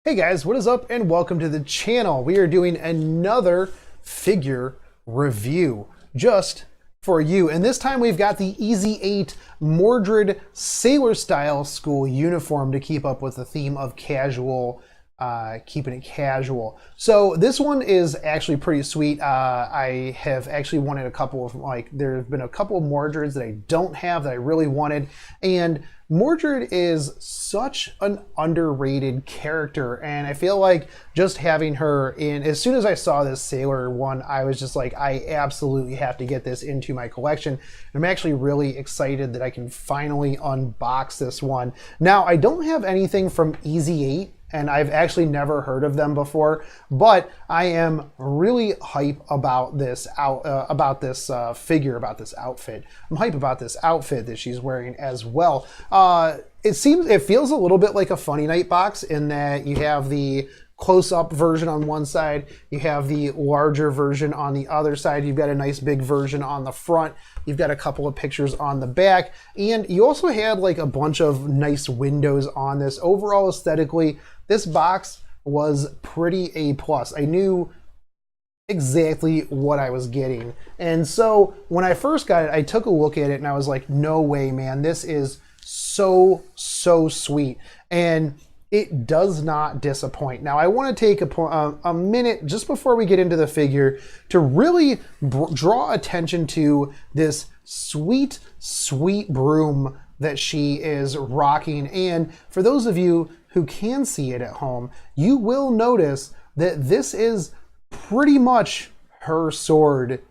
Hey guys, what is up and welcome to the channel. We are doing another figure review just for you. And this time we've got the Easy 8 Mordred Sailor Style school uniform to keep up with the theme of casual, keeping it casual. So this one is actually pretty sweet. I have actually wanted a couple of, there have been a couple of Mordreds that I don't have that I really wanted. And Mordred is such an underrated character, and I feel like just having her in, as soon as I saw this Sailor one, I was just like, I absolutely have to get this into my collection. And I'm actually really excited that I can finally unbox this one. Now, I don't have anything from Easy 8, and I've actually never heard of them before, but I am really hype about this figure, about this outfit. I'm hype about this outfit that she's wearing as well. It feels a little bit like a Funny Night box in that you have the close-up version on one side, you have the larger version on the other side, you've got a nice big version on the front, you've got a couple of pictures on the back, and you also had like a bunch of nice windows on this. Overall, aesthetically, this box was pretty A+. I knew exactly what I was getting. And so when I first got it, I took a look at it and I was like, no way, man, this is so sweet. And it does not disappoint. Now, I want to take a minute just before we get into the figure to really draw attention to this sweet broom that she is rocking. And for those of you who can see it at home, you will notice that this is pretty much her sword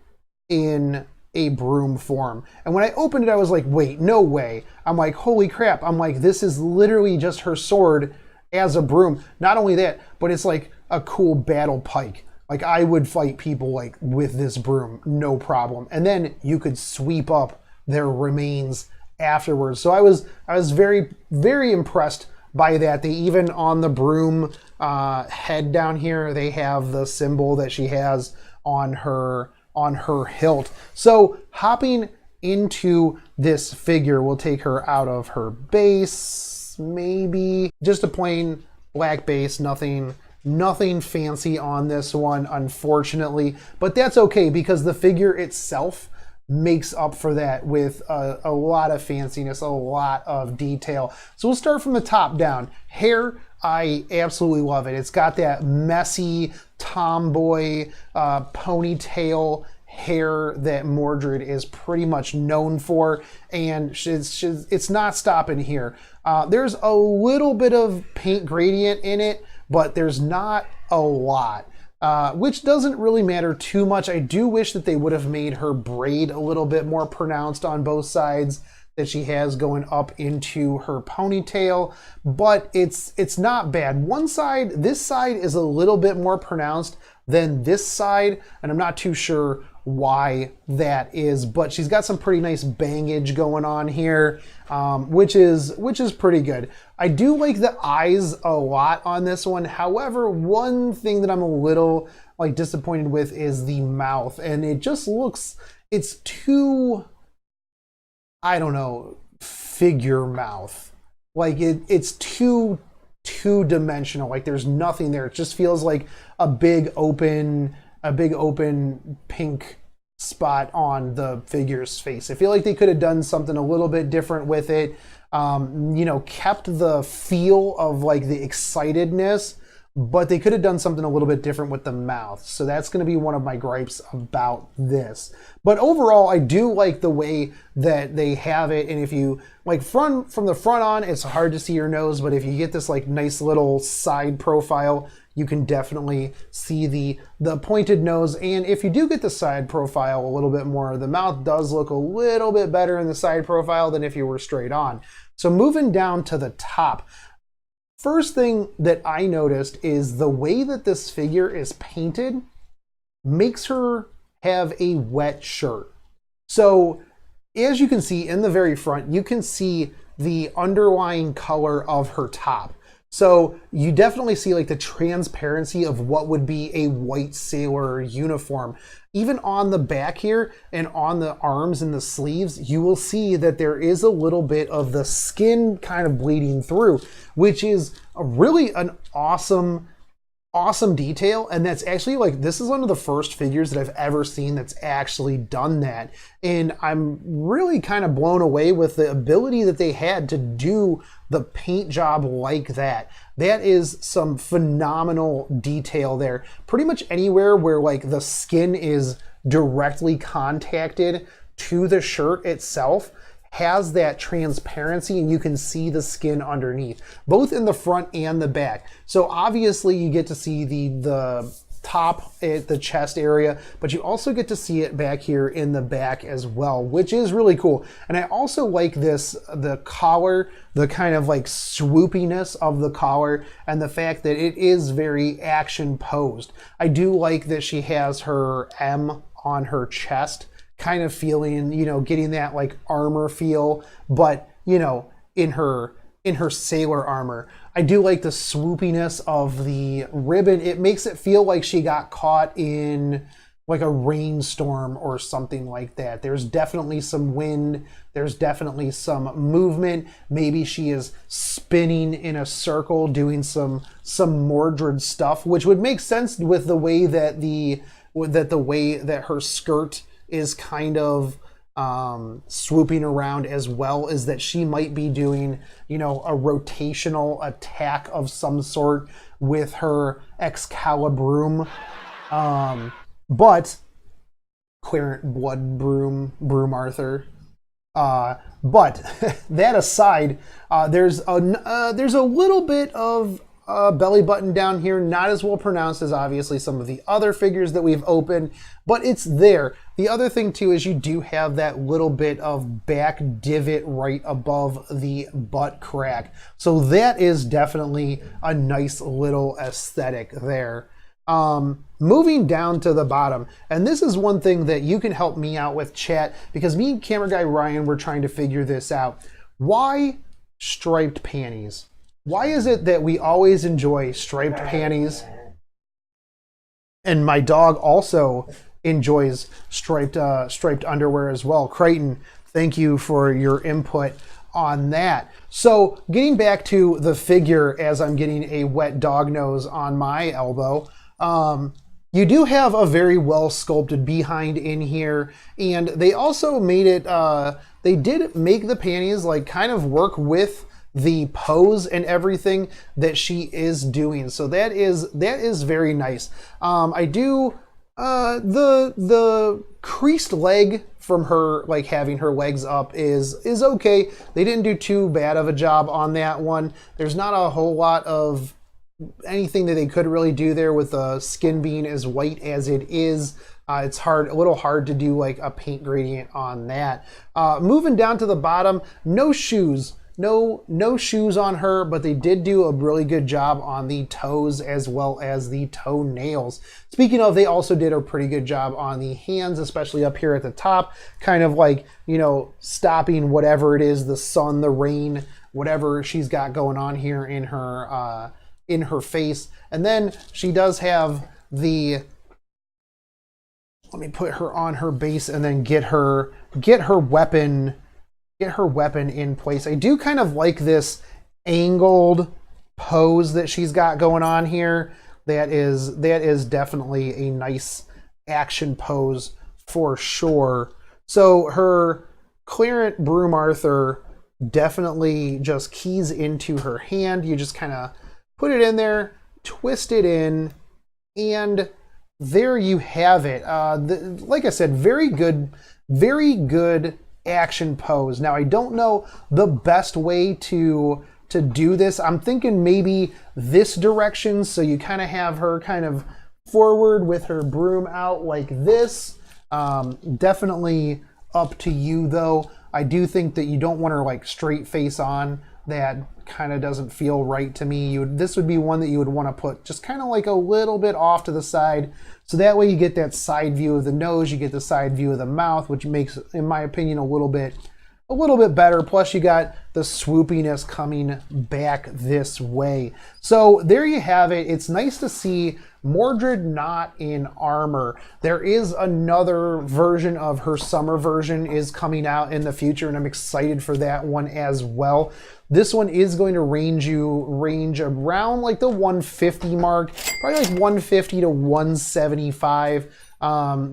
in a broom form. And when I opened it, I was like, wait, no way. I'm like, holy crap. I'm like, this is literally just her sword as a broom. Not only that, but it's like a cool battle pike. Like, I would fight people like with this broom, no problem. And then you could sweep up their remains afterwards. So I was very impressed by that. They even on the broom head down here, they have the symbol that she has on her hilt. So hopping into this figure, we'll take her out of her base, maybe just a plain black base, nothing fancy on this one, unfortunately, but that's okay because the figure itself makes up for that with a lot of fanciness, a lot of detail. So we'll start from the top down. Hair, I absolutely love it. It's got that messy tomboy ponytail hair that Mordred is pretty much known for, and it's not stopping here. There's a little bit of paint gradient in it, but there's not a lot. Which doesn't really matter too much. I do wish that they would have made her braid a little bit more pronounced on both sides that she has going up into her ponytail, but it's not bad. This side is a little bit more pronounced than this side, and I'm not too sure why that is, but she's got some pretty nice bangage going on here, which is pretty good. I do like the eyes a lot on this one. However, one thing that I'm a little disappointed with is the mouth, and it just looks, it's too, I don't know, figure mouth. Like it's too two-dimensional. Like there's nothing there. It just feels like a big open pink spot on the figure's face. I feel like they could have done something a little bit different with it. Kept the feel of like the excitedness, but they could have done something a little bit different with the mouth. So that's going to be one of my gripes about this. But overall, I do like the way that they have it. And if you from the front on, it's hard to see your nose, but if you get this like nice little side profile, you can definitely see the pointed nose. And if you do get the side profile a little bit more, the mouth does look a little bit better in the side profile than if you were straight on. So moving down to the top, first thing that I noticed is the way that this figure is painted makes her have a wet shirt. So as you can see in the very front, you can see the underlying color of her top. So you definitely see like the transparency of what would be a white sailor uniform. Even on the back here and on the arms and the sleeves, you will see that there is a little bit of the skin kind of bleeding through, which is really an awesome detail. And that's actually like, this is one of the first figures that I've ever seen that's actually done that. And I'm really kind of blown away with the ability that they had to do the paint job like that. That is some phenomenal detail there. Pretty much anywhere where like the skin is directly contacted to the shirt itself has that transparency, and you can see the skin underneath, both in the front and the back. So obviously you get to see the top at the chest area, but you also get to see it back here in the back as well, which is really cool. And I also like this, the collar, the kind of like swoopiness of the collar, and the fact that it is very action posed. I do like that she has her M on her chest, kind of feeling, you know, getting that like armor feel, but you know, in her sailor armor. I do like the swoopiness of the ribbon. It makes it feel like she got caught in like a rainstorm or something like that. There's definitely some wind. There's definitely some movement. Maybe she is spinning in a circle doing some Mordred stuff, which would make sense with the way that that her skirt is kind of swooping around, as well as that she might be doing, you know, a rotational attack of some sort with her Excalibur. But Clarent Blood Broom Arthur. But that aside, there's a little bit of belly button down here, not as well pronounced as obviously some of the other figures that we've opened, but it's there. The other thing too is you do have that little bit of back divot right above the butt crack. So that is definitely a nice little aesthetic there. Moving down to the bottom, and this is one thing that you can help me out with, chat, because me and camera guy Ryan were trying to figure this out. Why striped panties? Why is it that we always enjoy striped panties? And my dog also enjoys striped underwear as well. Crichton, thank you for your input on that. So getting back to the figure, as I'm getting a wet dog nose on my elbow, you do have a very well sculpted behind in here, and they also made it, they did make the panties like kind of work with the pose and everything that she is doing. So that is very nice. I do the creased leg from her, like having her legs up, is okay. They didn't do too bad of a job on that one. There's not a whole lot of anything that they could really do there with the skin being as white as it is. It's a little hard to do like a paint gradient on that. Moving down to the bottom, no shoes. No shoes on her, but they did do a really good job on the toes as well as the toenails. Speaking of, they also did a pretty good job on the hands, especially up here at the top, kind of like, you know, stopping whatever it is, the sun, the rain, whatever she's got going on here in her face. And then she does have the, let me put her on her base and then get her weapon in place. I do kind of like this angled pose that she's got going on here. That is definitely a nice action pose for sure. So her Clarent Broom Arthur definitely just keys into her hand. You just kind of put it in there, twist it in, and there you have it. Like I said, very good action pose. Now, I don't know the best way to do this. I'm thinking maybe this direction, so you kind of have her kind of forward with her broom out like this. Definitely up to you though. I do think that you don't want her like straight face on. That kind of doesn't feel right to me. This would be one that you would want to put just kind of like a little bit off to the side, so that way you get that side view of the nose, you get the side view of the mouth, which makes, in my opinion, a little bit a little bit better. Plus you got the swoopiness coming back this way. So there you have it. It's nice to see Mordred not in armor. There is another version of her summer version is coming out in the future, and I'm excited for that one as well. This one is going to range around like the 150 mark, probably like 150 to 175.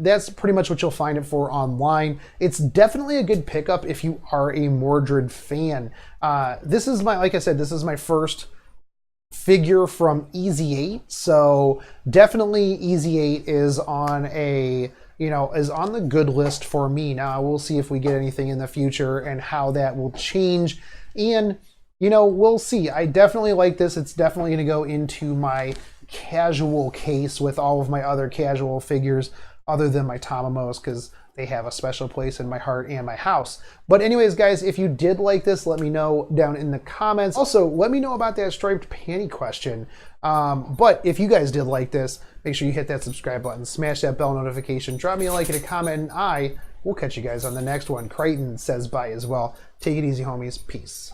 That's pretty much what you'll find it for online. It's definitely a good pickup if you are a Mordred fan. This is my, like I said, this is my first figure from Easy 8, so definitely Easy 8 is on a, is on the good list for me. Now we'll see if we get anything in the future and how that will change, and we'll see. I definitely like this. It's definitely going to go into my casual case with all of my other casual figures other than my Tamamos, because they have a special place in my heart and my house. But anyways, guys, if you did like this, let me know down in the comments. Also, let me know about that striped panty question. But if you guys did like this, make sure you hit that subscribe button, smash that bell notification, drop me a like and a comment, and I will catch you guys on the next one. Crichton says bye as well. Take it easy, homies. Peace.